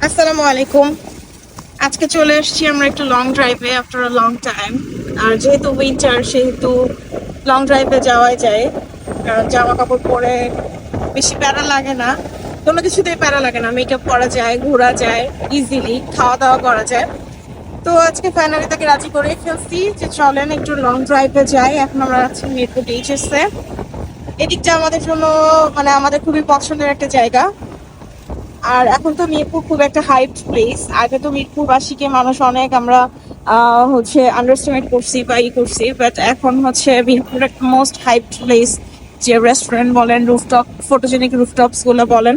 আসসালামু আলাইকুম। আজকে চলে এসেছি আমরা একটু লং ড্রাইভে আফটার আ লং টাইম। আর যেহেতু উইন্টার সেহেতু লং ড্রাইভে যাওয়াই যায়, কারণ জামা কাপড় পরে বেশি প্যারা লাগে না, কোনো কিছুতেই প্যারা লাগে না, মেকআপ করা যায়, ঘোরা যায় ইজিলি, খাওয়া দাওয়া করা যায়। তো আজকে ফাইনালি তাকে রাজি করে ফেলছি যে চলেন একটু লং ড্রাইভে যাই। এখন আমরা আছি মিরপুর এইচএসে। এদিকটা আমাদের জন্য মানে আমাদের খুবই পছন্দের একটা জায়গা। আর এখন তো মিরপুর খুব একটা হাইপড প্লেস। আগে তো মিরপুরবাসীকে মানুষ অনেক আমরা হচ্ছে আন্ডারস্টিমেট করছি বা করছি, বাট এখন হচ্ছে মিরপুর একটা মোস্ট হাইপড প্লেস। যে রেস্টুরেন্ট বলেন, রুফটপ, ফটোজেনিক রুফটপস গুলো বলেন,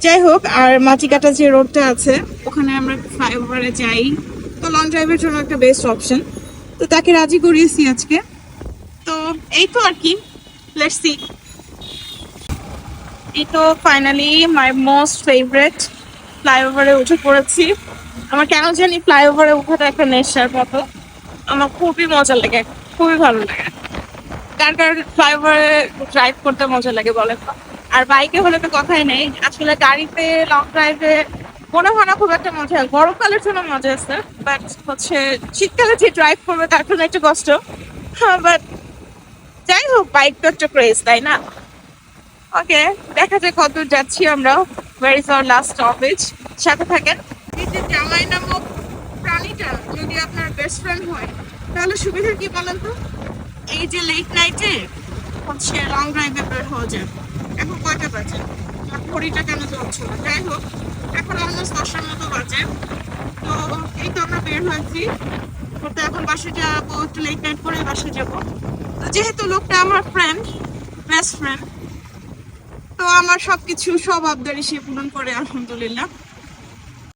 যাই হোক। আর মাটিকাটা যে রোডটা আছে ওখানে আমরা ফ্লাইওভারে যাই, তো লং ড্রাইভের জন্য একটা বেস্ট অপশন। তো তাকে রাজি করিয়েছি আজকে। তো এই তো আর কি, লেটস সি। এই তো ফাইনালি মাই মোস্ট ফেভারিট ফ্লাইওভারে উঠে পড়েছি। আমার কেন জানি ফ্লাইওভারে উঠাটা একটা নেশার মতো। আমার খুবই মজা লাগে, খুবই ভালো লাগে। কার কার ফ্লাইওভারে ড্রাইভ করতে মজা লাগে বলেন তো? আর বাইকে হলে তো কথাই নেই। আসলে গাড়িতে লং ড্রাইভে মনে হয় না খুব একটা মজা। গরমকালের জন্য মজা আছে, বাট হচ্ছে শীতকালে যে ড্রাইভ করবে তার জন্য একটু কষ্ট। হ্যাঁ, বাট যাই হোক, বাইক তো একটা ক্রেজ, তাই না? ওকে, দেখা যাক কতদূর যাচ্ছি আমরা। Where is our last stoppage. সাথে থাকেন। এই যে জামাই নামক প্রাণীটা যদি আপনার বেস্ট ফ্রেন্ড হয় তাহলে সুবিধা কি বলেন তো? এই যে লেট নাইটে হচ্ছে লং ড্রাইভে বের হওয়া যায়। এখন কয়টা বাজে? আর ঘড়িটা কেন চলছে না? যাই হোক, এখন অলমোস্ট 10টার মতো বাজে। তো এই তো আমরা বের হয়েছি। তো এখন বাসে যাবো, একটু লেট নাইট করে বাসে যাবো। তো যেহেতু লোকটা আমার ফ্রেন্ড, বেস্ট ফ্রেন্ড, তো আমার সবকিছু সব আবদারি সে পূরণ করে, আলহামদুলিল্লাহ।